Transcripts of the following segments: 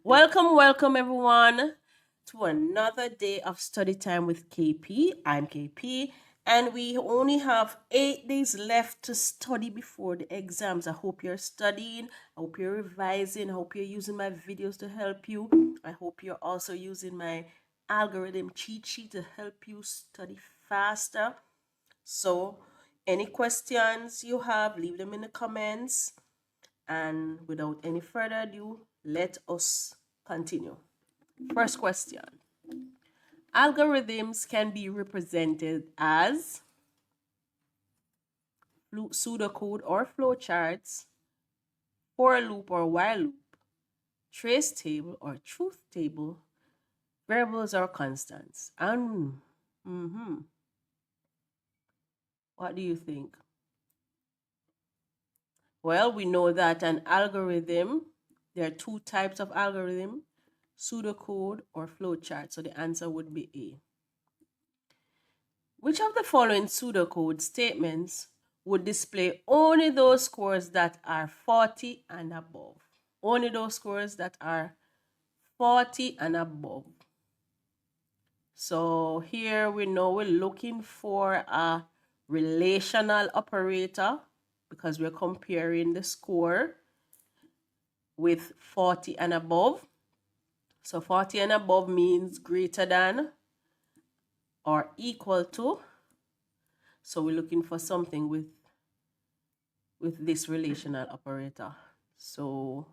Welcome everyone to another day of study time with KP. I'm KP, and we only have 8 days left to study before the exams. I hope you're studying, I hope you're revising, I hope you're using my videos to help you. I hope you're also using my algorithm cheat sheet to help you study faster. So, any questions you have, leave them in the comments. And without any further ado, let us continue. First question. Algorithms can be represented as pseudocode or flowcharts, for loop or while loop, trace table or truth table, variables or constants. And what do you think? Well, we know that an algorithm, there are two types of algorithm, pseudocode or flowchart. So the answer would be A. Which of the following pseudocode statements would display only those scores that are 40 and above? Only those scores that are 40 and above. So here we know we're looking for a relational operator because we're comparing the score with 40 and above. So 40 and above means greater than or equal to. So we're looking for something with this relational operator. So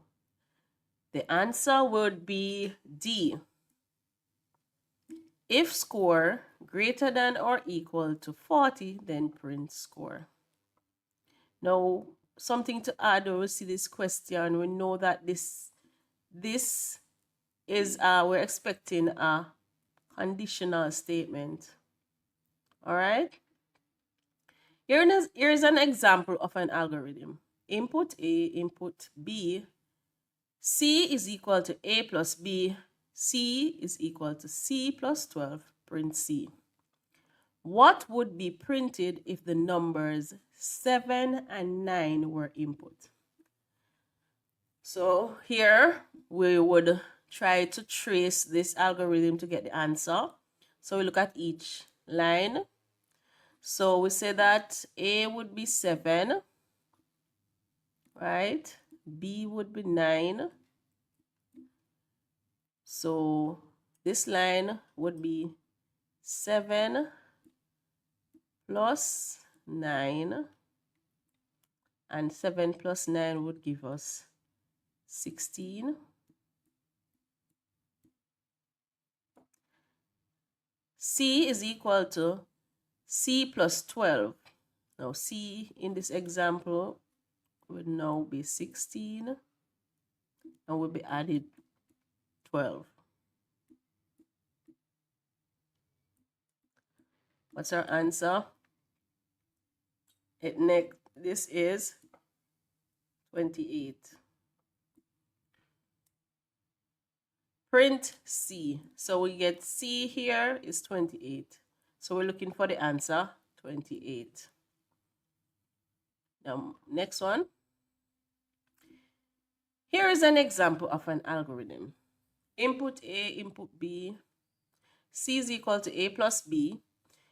the answer would be D. If score greater than or equal to 40, then print score. Now, something to add when we see this question, we know that this is, we're expecting a conditional statement. All right. Here is an example of an algorithm. Input A, input B, C is equal to A plus B, C is equal to C plus 12, print C. What would be printed if the numbers 7 and 9 were input? So here we would try to trace this algorithm to get the answer. So we look at each line. So we say that A would be 7, right? B would be 9. So this line would be 7 plus 9, and 7 plus 9 would give us 16. C is equal to C plus 12. Now C in this example would now be 16 and will be added 12. What's our answer? This is 28. Print C. So we get C here is 28. So we're looking for the answer, 28. Now, next one. Here is an example of an algorithm. Input A, input B. C is equal to A plus B.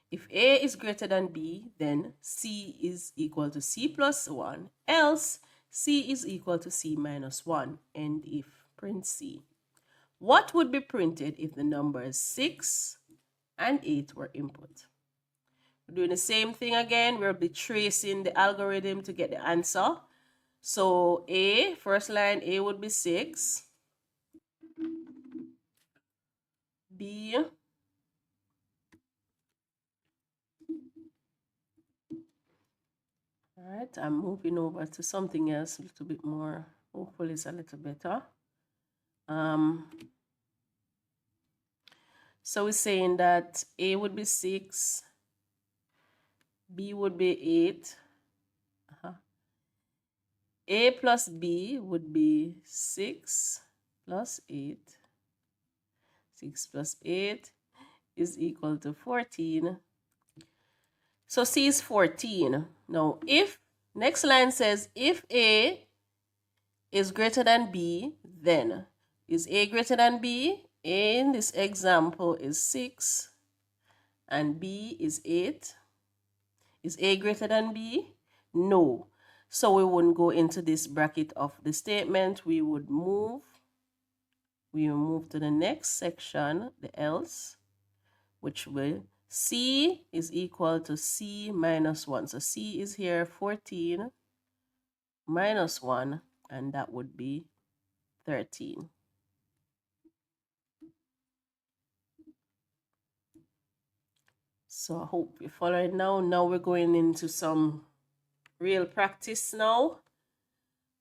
If A is greater than B, then C is equal to C plus 1. Else, C is equal to C minus 1. And if print C. What would be printed if the numbers 6 and 8 were input? We're doing the same thing again. We'll be tracing the algorithm to get the answer. So A, first line, A would be 6. B, all right, I'm moving over to something else a little bit more. Hopefully it's a little better. So we're saying that A would be 6, B would be 8. A plus B would be 6 plus 8. 6 plus 8 is equal to 14. So C is 14. Now, if next line says if A is greater than B, then Is A greater than B? A in this example is 6 and B is 8. Is A greater than B? No. So we wouldn't go into this bracket of the statement. We will move to the next section, the else, which will C is equal to C minus 1. So C is here 14 minus 1, and that would be 13. So I hope you're following now. Now we're going into some real practice now.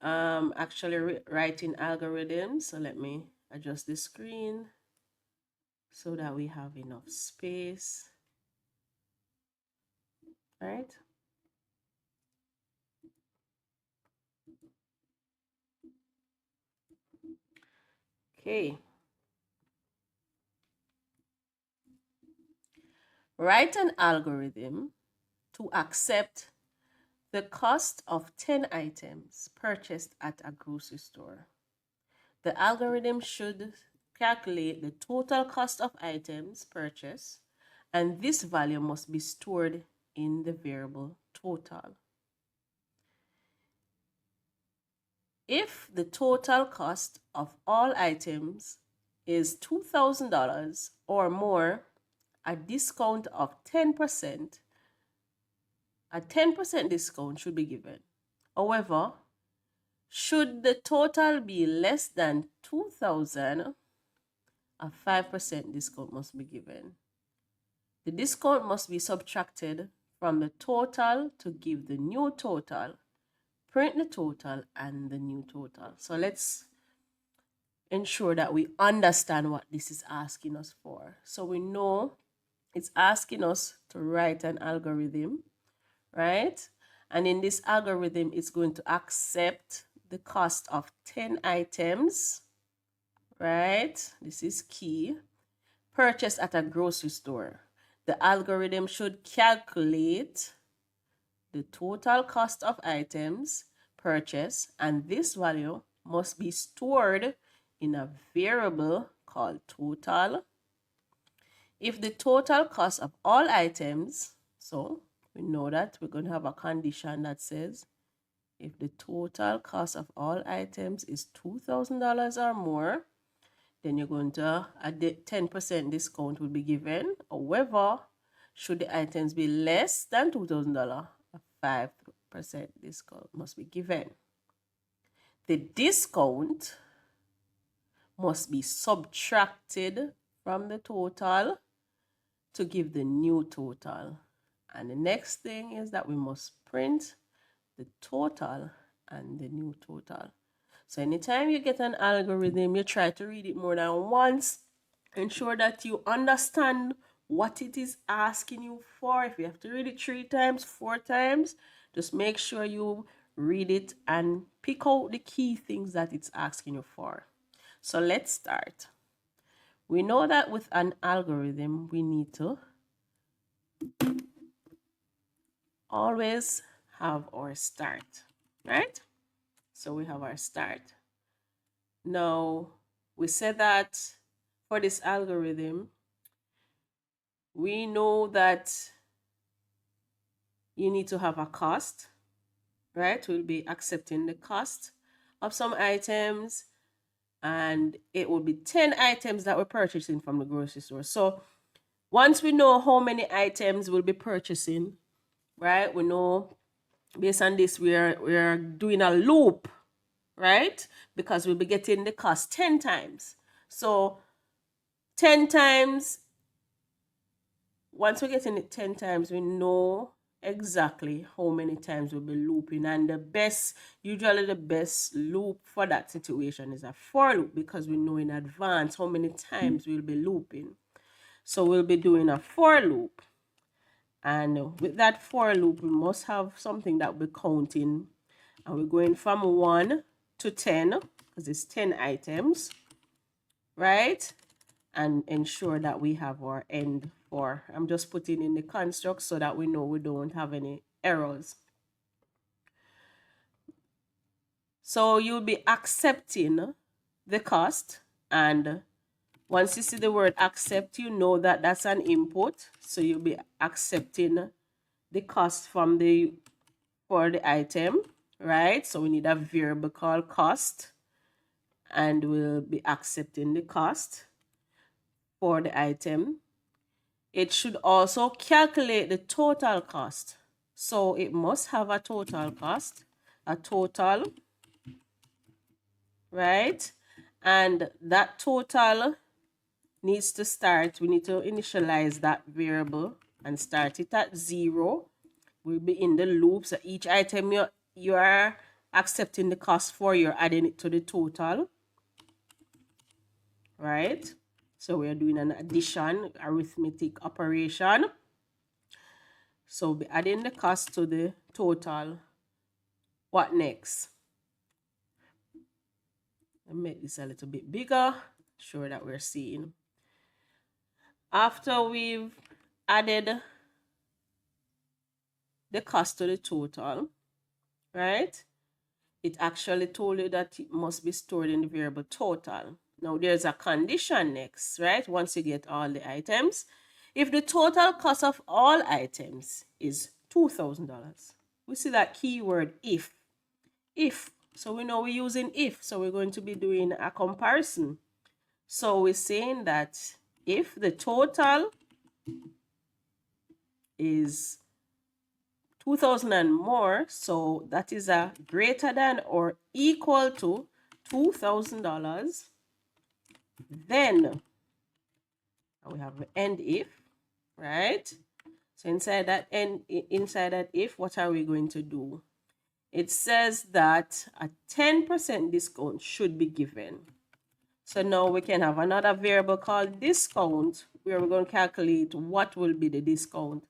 Actually writing algorithms. So let me adjust the screen so that we have enough space. Right? Okay. Write an algorithm to accept the cost of 10 items purchased at a grocery store. The algorithm should calculate the total cost of items purchased, and this value must be stored in the variable total. If the total cost of all items is $2,000 or more, a discount of 10%, a 10% discount should be given. However, should the total be less than 2,000, a 5% discount must be given. The discount must be subtracted from the total to give the new total. Print the total and the new total. So let's ensure that we understand what this is asking us for. So we know it's asking us to write an algorithm, right? And in this algorithm, it's going to accept the cost of 10 items, right? This is key. Purchased at a grocery store. The algorithm should calculate the total cost of items purchased, and this value must be stored in a variable called total. If the total cost of all items, so we know that we're going to have a condition that says if the total cost of all items is $2,000 or more, then you're going to, a 10% discount will be given. However, should the items be less than $2,000, a 5% discount must be given. The discount must be subtracted from the total to give the new total. And the next thing is that we must print the total and the new total. So anytime you get an algorithm, you try to read it more than once. Ensure that you understand what it is asking you for. If you have to read it 3 times, 4 times, just make sure you read it and pick out the key things that it's asking you for. So let's start. We know that with an algorithm, we need to always have our start, right? So we have our start. Now, we said that for this algorithm, we know that you need to have a cost, right? We'll be accepting the cost of some items, and it will be 10 items that we're purchasing from the grocery store. So once we know how many items we'll be purchasing, right? We know based on this, we're doing a loop, right? Because we'll be getting the cost 10 times. So 10 times, once we're getting it 10 times, we know exactly how many times we'll be looping. And usually the best loop for that situation is a for loop, because we know in advance how many times we'll be looping. So we'll be doing a for loop. And with that for loop, we must have something that we're counting. And we're going from 1 to 10, because it's 10 items, right? And ensure that we have our end for. I'm just putting in the construct so that we know we don't have any errors. So you'll be accepting the cost. And once you see the word accept, you know that that's an input. So you'll be accepting the cost from for the item, right? So we need a variable called cost, and we'll be accepting the cost for the item. It should also calculate the total cost. So it must have a total cost, a total, right? And that total needs to start, we need to initialize that variable and start it at 0. We'll be in the loop. So each item you are accepting the cost for, you're adding it to the total, right? So we're doing an addition, arithmetic operation. So we'll be adding the cost to the total. What next? I'll make this a little bit bigger, sure that we're seeing. After we've added the cost to the total, right? It actually told you that it must be stored in the variable total. Now there's a condition next, right? Once you get all the items, if the total cost of all items is $2,000, we see that keyword if. If. So we know we're using if. So we're going to be doing a comparison. So we're saying that if the total is 2,000 and more, so that is a greater than or equal to $2,000, then we have an end if, right? So inside that if, what are we going to do? It says that a 10% discount should be given. So now we can have another variable called discount, where we're going to calculate what will be the discount.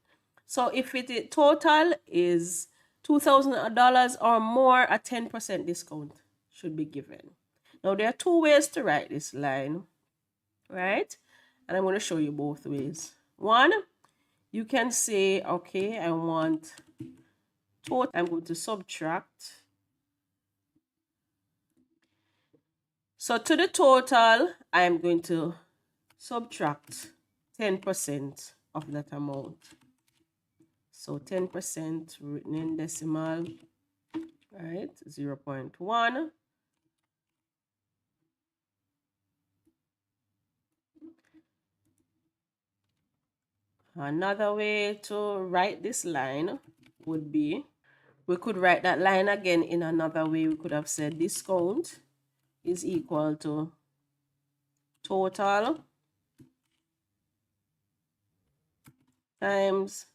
So if it total is $2,000 or more, a 10% discount should be given. Now there are two ways to write this line, right? And I'm going to show you both ways. One, you can say, okay, I want total. I'm going to subtract. So to the total, I'm going to subtract 10% of that amount. So 10% written in decimal, right? 0.1. Another way to write this line would be, we could write that line again in another way. We could have said discount is equal to total times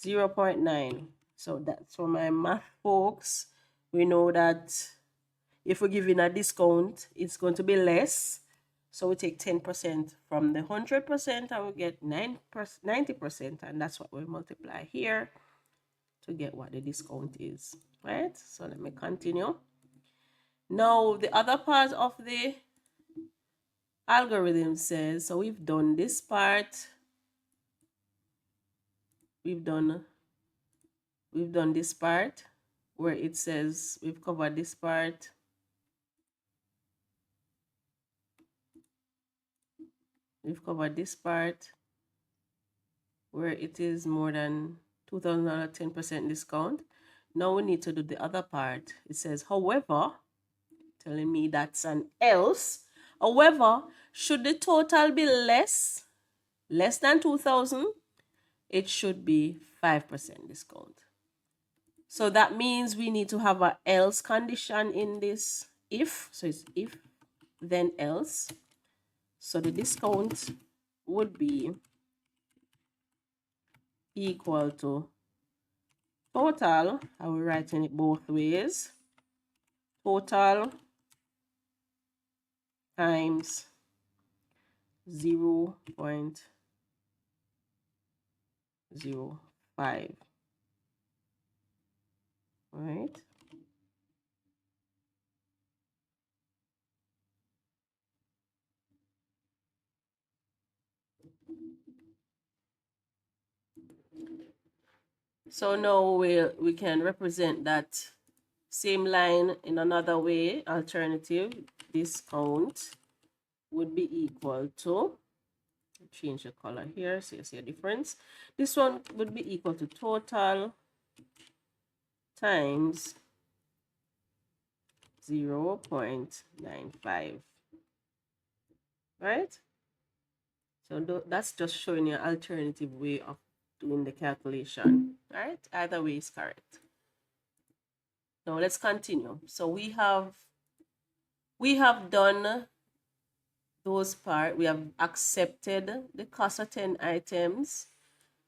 0.9. So that's for my math folks. We know that if we're giving a discount, it's going to be less. So we take 10% from the 100% and we get 90%. And that's what we multiply here to get what the discount is, right? So let me continue. Now, the other part of the algorithm says, so we've done this part. We've done this part where it says we've covered this part. We've covered this part where it is more than $2,000 10% discount. Now we need to do the other part. It says, however, telling me that's an else. However, should the total be less than 2,000, it should be 5% discount. So that means we need to have an else condition in this if. So it's if, then else. So the discount would be equal to total. I will write it both ways. Total times 0.05. Right? So now we can represent that same line in another way, alternative discount would be equal to, change the color here so you see a difference. This one would be equal to total times 0.95, right? So that's just showing you an alternative way of doing the calculation, right? Either way is correct. Now let's continue. So we have done those part. We have accepted the cost of 10 items.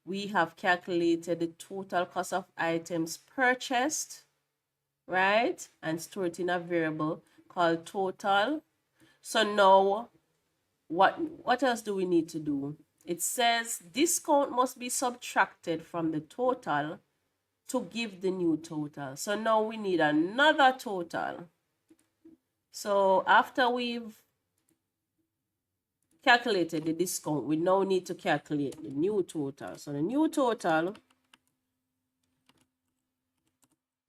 We have calculated the total cost of items purchased, right? And stored in a variable called total. So now what else do we need to do? It says discount must be subtracted from the total to give the new total. So now we need another total. So after we've calculated the discount, we now need to calculate the new total. So the new total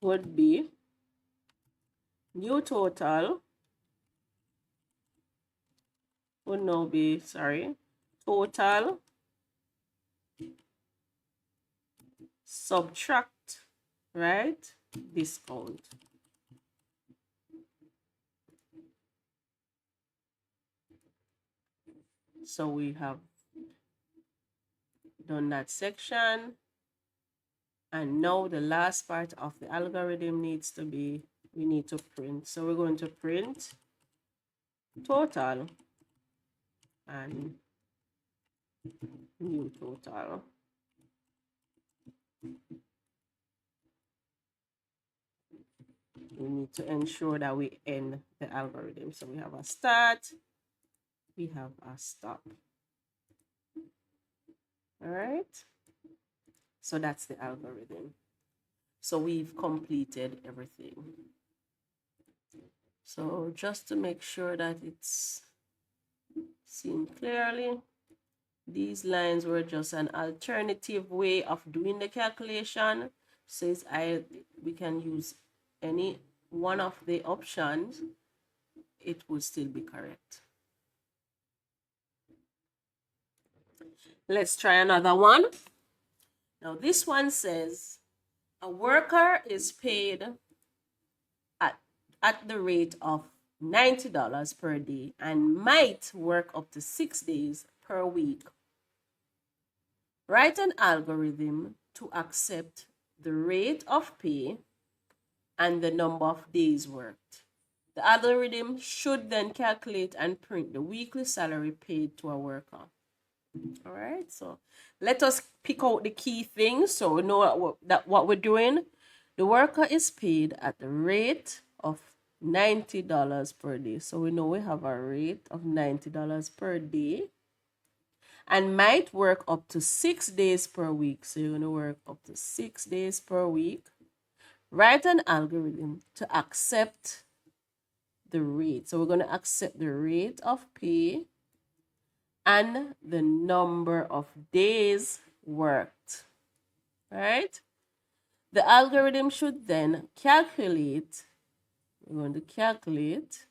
would be total subtract, right, discount. So we have done that section, and now the last part of the algorithm needs to be, we need to print. So we're going to print total and new total. We need to ensure that we end the algorithm. So we have a start, we have a stop. All right. So that's the algorithm. So we've completed everything. So just to make sure that it's seen clearly, these lines were just an alternative way of doing the calculation. Says we can use any one of the options, it would still be correct. Let's try another one. Now this one says a worker is paid at the rate of $90 per day and might work up to 6 days per week. Write an algorithm to accept the rate of pay and the number of days worked. The algorithm should then calculate and print the weekly salary paid to a worker. All right, so let us pick out the key things so we know what we're doing. The worker is paid at the rate of $90 per day. So we know we have a rate of $90 per day and might work up to 6 days per week. So you're going to work up to 6 days per week. Write an algorithm to accept the rate. So we're going to accept the rate of pay and the number of days worked, right? The algorithm should then calculate, we're going to calculate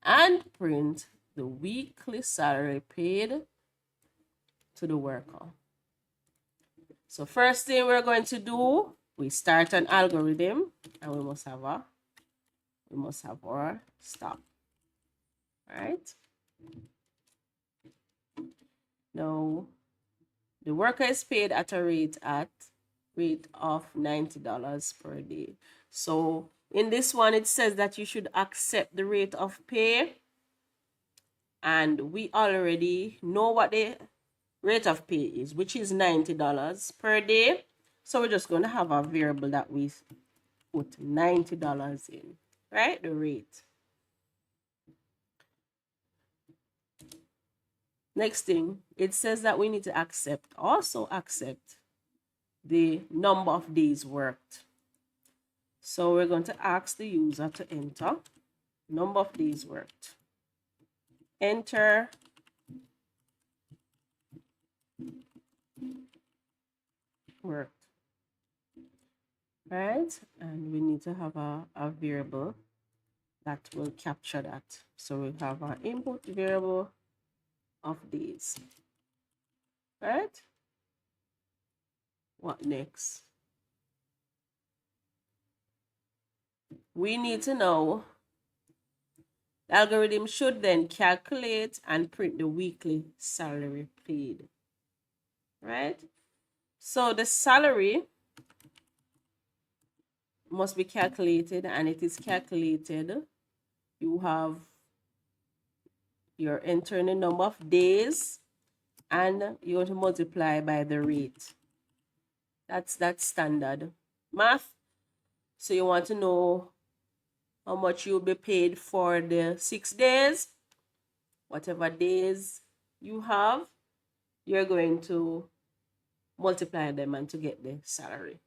and print the weekly salary paid to the worker. So first thing we're going to do, we start an algorithm and we must have our stop, right? Now, the worker is paid at a rate of $90 per day. So in this one, it says that you should accept the rate of pay. And we already know what the rate of pay is, which is $90 per day. So we're just going to have a variable that we put $90 in, right? The rate. Next thing, it says that we need to also accept the number of days worked. So we're going to ask the user to enter number of days worked. Enter worked. Right? And we need to have a variable that will capture that. So we have our input variable of days, right? What next? We need to know the algorithm should then calculate and print the weekly salary paid, right? So the salary must be calculated, and it is calculated. You have your entering number of days, and you want to multiply by the rate. That's standard math. So you want to know how much you'll be paid for the 6 days. Whatever days you have, you're going to multiply them and to get the salary.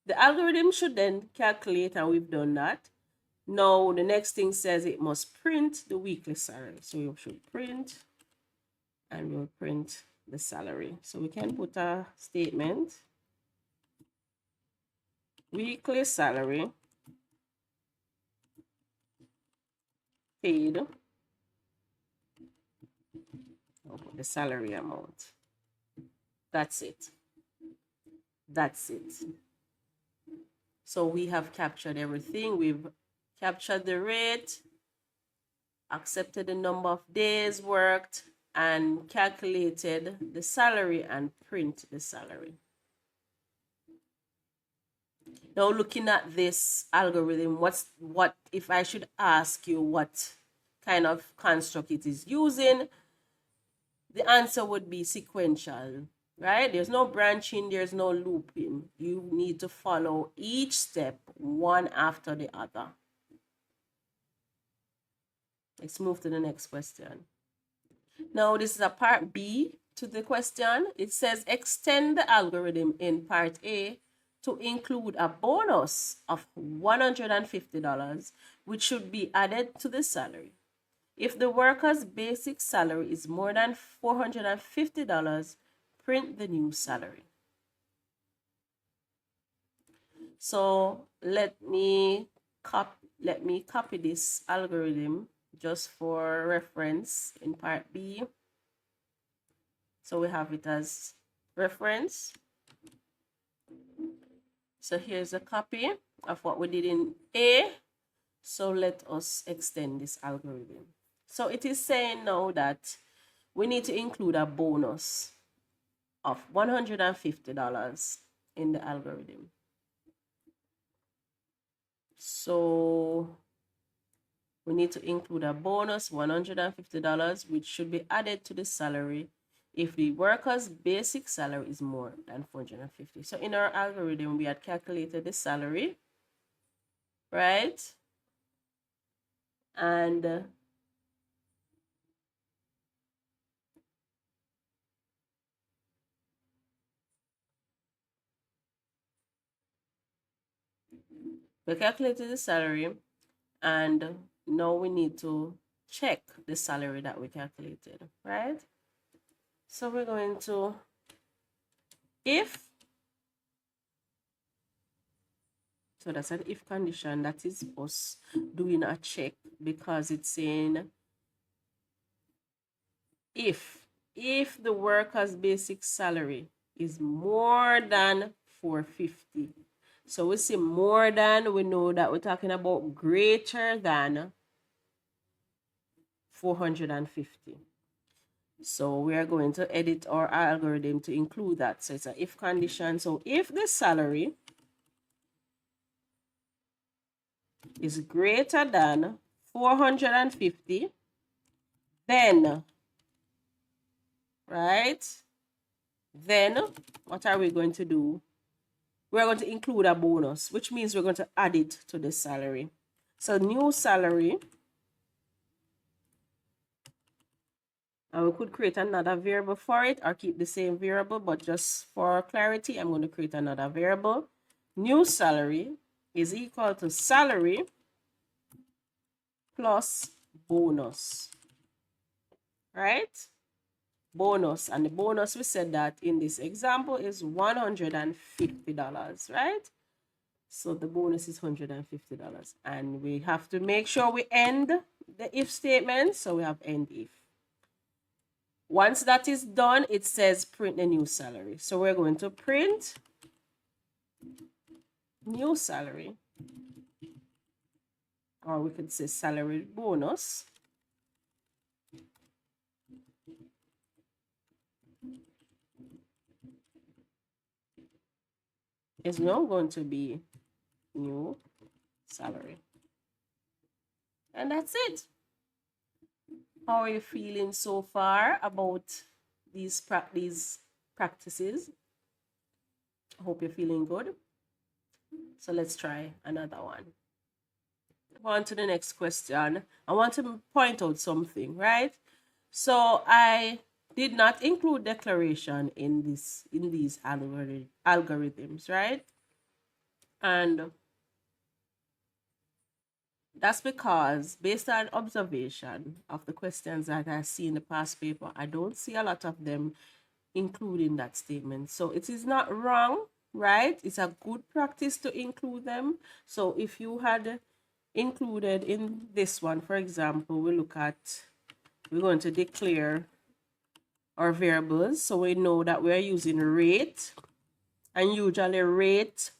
The algorithm should then calculate, and we've done that. Now the next thing says it must print the weekly salary. So we should print, and we'll print the salary. So we can put a statement, weekly salary paid, I'll put the salary amount. That's it. That's it. So we have captured everything. We've captured the rate, accepted the number of days worked, and calculated the salary and print the salary. Now looking at this algorithm, what if I should ask you what kind of construct it is using, the answer would be sequential, right? There's no branching, there's no looping. You need to follow each step one after the other. Let's move to the next question. Now this is a part B to the question. It says extend the algorithm in part A to include a bonus of $150, which should be added to the salary. If the worker's basic salary is more than $450, print the new salary. So let me copy this algorithm just for reference in part B. So we have it as reference. So here's a copy of what we did in A. So let us extend this algorithm. So it is saying now that we need to include a bonus of $150 in the algorithm. So we need to include a bonus, $150, which should be added to the salary if the worker's basic salary is more than $450. So in our algorithm, we had calculated the salary, right? And we calculated the salary, and now we need to check the salary that we calculated, right? So we're going to if, so that's an if condition. That is us doing a check, because it's saying if the worker's basic salary is more than $450. So we see more than, we know that we're talking about greater than $450. So we are going to edit our algorithm to include that. So it's an if condition. So if the salary is greater than 450, then, right, then what are we going to do? We're going to include a bonus, which means we're going to add it to the salary. So new salary, and we could create another variable for it or keep the same variable, but just for clarity, I'm going to create another variable. New salary is equal to salary plus bonus, right? Bonus, and the bonus, we said that in this example is $150, right? So the bonus is $150. And we have to make sure we end the if statement. So we have end if. Once that is done, it says print the new salary. So we're going to print new salary. Or we could say salary bonus. Is now going to be new salary. And that's it. How are you feeling so far about these practices? I hope you're feeling good. So let's try another one. On to the next question. I want to point out something, right? So I did not include declaration in these algorithms, right? And that's because based on observation of the questions that I see in the past paper, I don't see a lot of them including that statement. So it is not wrong, right? It's a good practice to include them. So if you had included in this one, for example, we're going to declare our variables. So we know that we're using rate, and usually rate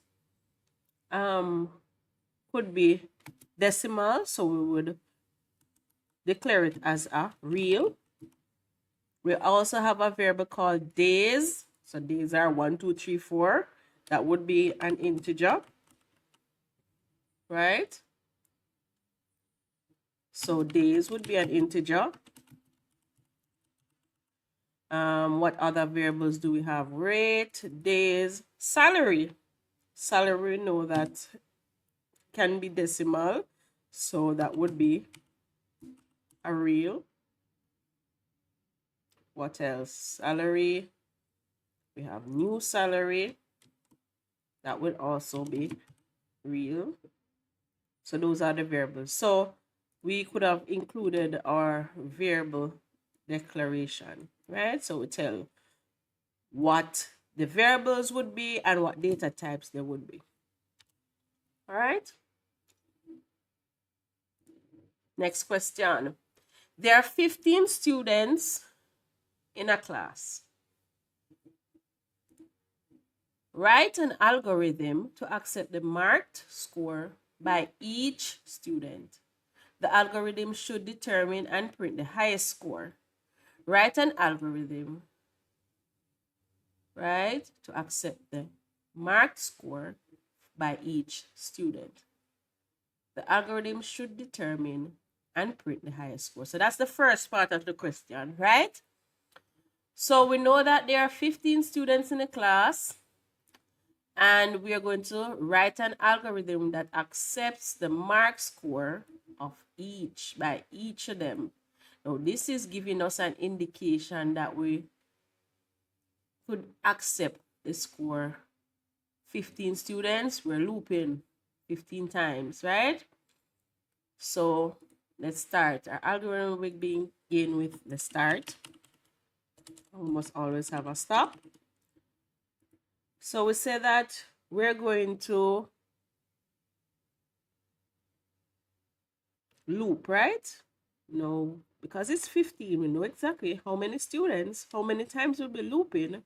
could be decimal. So we would declare it as a real. We also have a variable called days. So days are 1, 2, 3, 4. That would be an integer, right? So days would be an integer. What other variables do we have? Rate, days, salary. Salary, we know that can be decimal. So that would be a real. What else? Salary. We have new salary. That would also be real. So those are the variables. So we could have included our variable declaration, right? So we tell what the variables would be and what data types there would be. All right. Next question. There are 15 students in a class. Write an algorithm to accept the marked score by each student. The algorithm should determine and print the highest score. Write an algorithm, right, to accept the marked score by each student. The algorithm should determine and print the highest score. So that's the first part of the question, right? So we know that there are 15 students in the class, and we are going to write an algorithm that accepts the mark score of by each of them. Now, this is giving us an indication that we could accept the score 15 students. We're looping 15 times, right? So let's start. Our algorithm will begin with the start. We must always have a stop. So we say that we're going to loop, right? No, because it's 15, we know exactly how many students, how many times we'll be looping.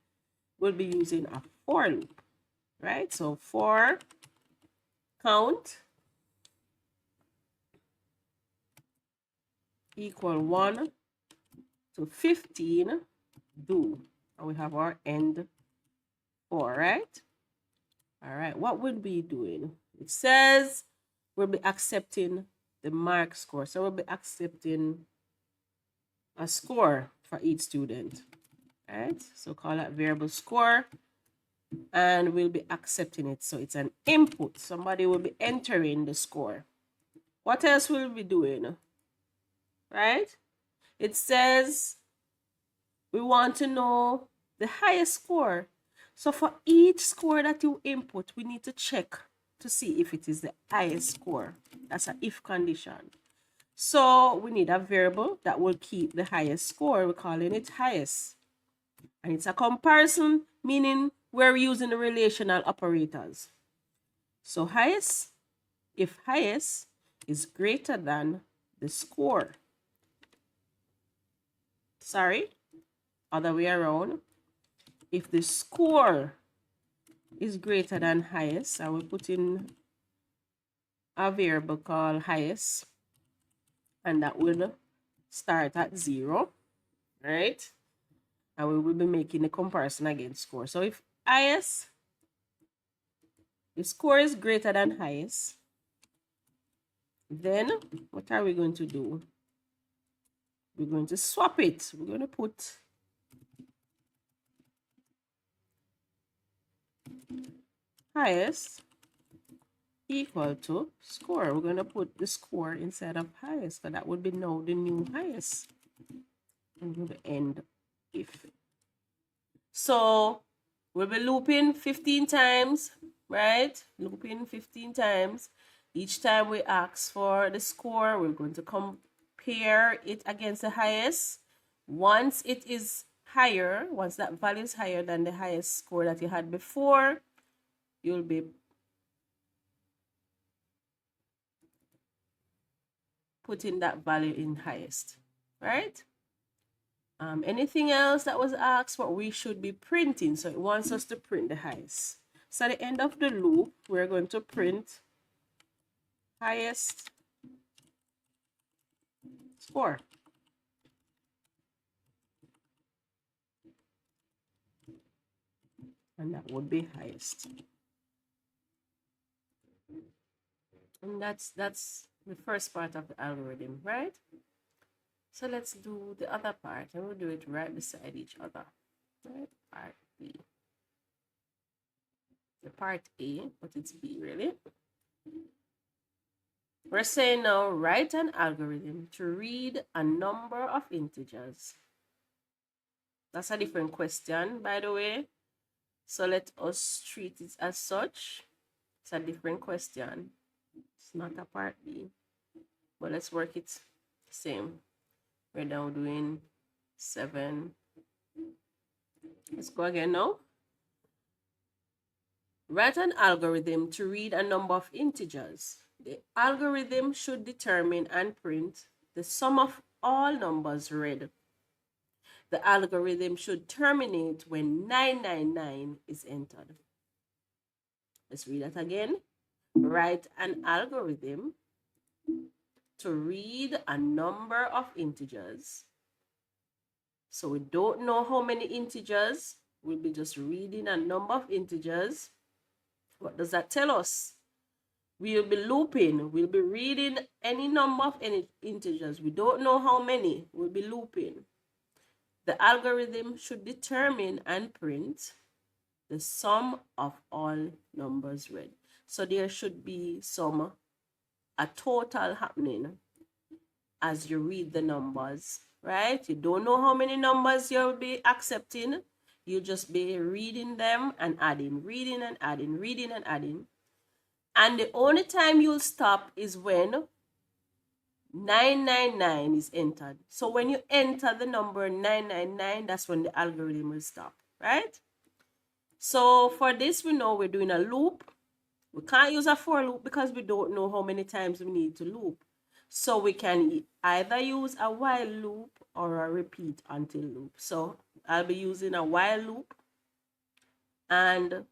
We'll be using a for loop, right? So for count equal 1 to 15 do. And we have our end for, right? All right, what would we be doing? It says we'll be accepting the mark score. So we'll be accepting a score for each student, right? So call that variable score, and we'll be accepting it. So it's an input. Somebody will be entering the score. What else will we be doing, right? It says we want to know the highest score. So for each score that you input, we need to check to see if it is the highest score. That's an if condition. So we need a variable that will keep the highest score. We're calling it highest. And it's a comparison, meaning we're using the relational operators. So highest, if highest is greater than the score. Sorry, other way around. If the score is greater than highest, I will put in a variable called highest, and that will start at 0, right? And we will be making a comparison against score. So if highest, if score is greater than highest, then what are we going to do? We're going to swap it. We're going to put highest equal to score. We're going to put the score instead of highest, so that would be now the new highest. And we'll end if. So we'll be looping 15 times, right? Looping 15 times. Each time we ask for the score, we're going to compare it against the highest. Once it is higher, once that value is higher than the highest score that you had before, you'll be putting that value in highest, right? Anything else that was asked, what we should be printing. So it wants us to print the highest. So at the end of the loop, we're going to print highest score. And that would be highest. And that's the first part of the algorithm, right? So let's do the other part, and we'll do it right beside each other. Right? Part B. The part A, but it's B really. We're saying now, write an algorithm to read a number of integers. That's a different question, by the way. So let us treat it as such. It's a different question. It's not a part B, but let's work it same. We're now doing 7. Let's go again now. Write an algorithm to read a number of integers. The algorithm should determine and print the sum of all numbers read. The algorithm should terminate when 999 is entered. Let's read that again. Write an algorithm to read a number of integers. So we don't know how many integers. We'll be just reading a number of integers. What does that tell us? We'll be looping. We'll be reading any number of any integers. We don't know how many. We'll be looping. The algorithm should determine and print the sum of all numbers read. So there should be a total happening as you read the numbers, right? You don't know how many numbers you'll be accepting. You'll just be reading them and adding, reading and adding, reading and adding. And the only time you'll stop is when 999 is entered. So when you enter the number 999, that's when the algorithm will stop, right? So for this, we know we're doing a loop. We can't use a for loop because we don't know how many times we need to loop. So we can either use a while loop or a repeat until loop. So I'll be using a while loop. And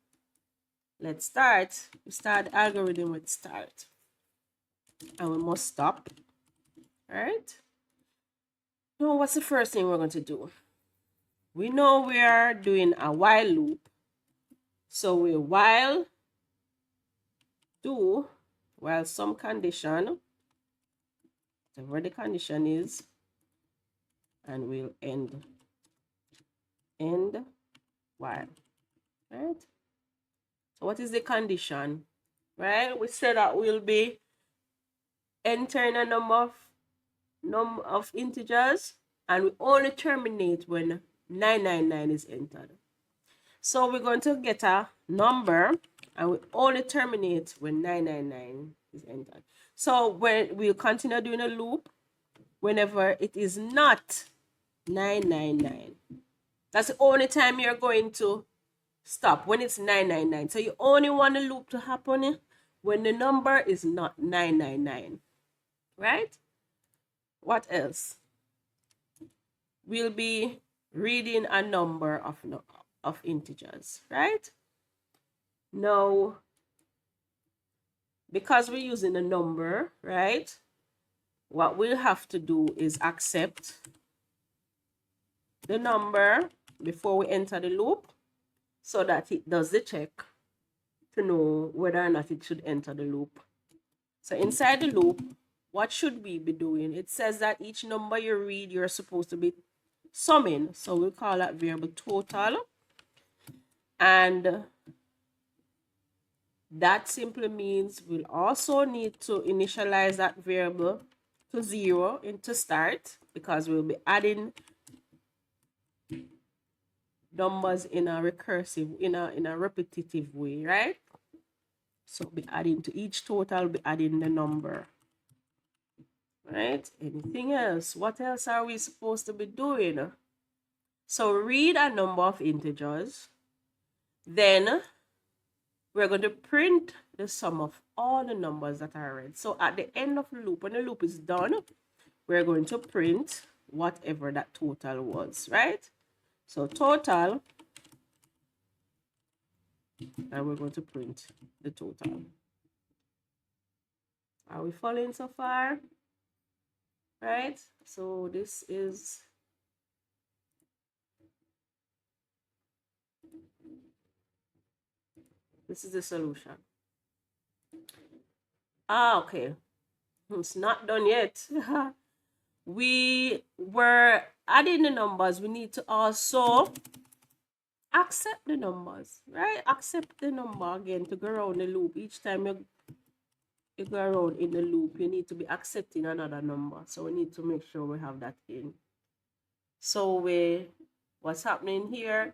let's start. We start the algorithm with start. And we must stop. All right. Now, what's the first thing we're going to do? We know we are doing a while loop. So we while some condition, whatever the condition is, and we'll end while, right? So what is the condition, right? We said that we'll be entering a number of integers, and we only terminate when 999 is entered. So we're going to get a number, and we only terminate when 999 is entered. So when we'll continue doing a loop whenever it is not 999. That's the only time you're going to stop, when it's 999. So you only want the loop to happen when the number is not 999, right? What else? We'll be reading a number of integers, right? Now, because we're using a number, right? What we'll have to do is accept the number before we enter the loop so that it does the check to know whether or not it should enter the loop. So inside the loop, what should we be doing? It says that each number you read, you're supposed to be summing. So we'll call that variable total. And that simply means we'll also need to initialize that variable to 0 to start, because we'll be adding numbers in a recursive, in a repetitive way, right? So be adding to each total, be adding the number, right? Anything else? What else are we supposed to be doing? So read a number of integers, then we're going to print the sum of all the numbers that are read. So at the end of the loop, when the loop is done, we're going to print whatever that total was, right? So total, and we're going to print the total. Are we following so far? Right? So this is the solution. Okay. It's not done yet. We were adding the numbers. We need to also accept the numbers, right? Accept the number again to go around the loop. Each time you go around in the loop, you need to be accepting another number. So we need to make sure we have that in. So what's happening here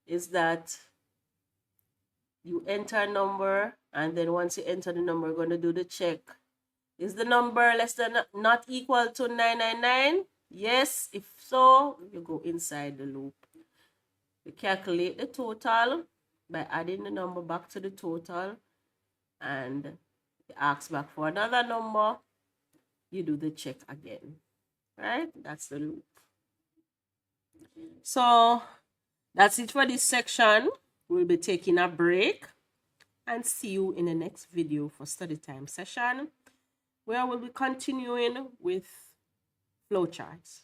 is that you enter a number, and then once you enter the number, we're going to do the check. Is the number less than, not equal to 999? Yes. If so, you go inside the loop. You calculate the total by adding the number back to the total, and it asks back for another number. You do the check again, right? That's the loop. So that's it for this section. We'll be taking a break and see you in the next video for study time session, where we'll be continuing with flowcharts.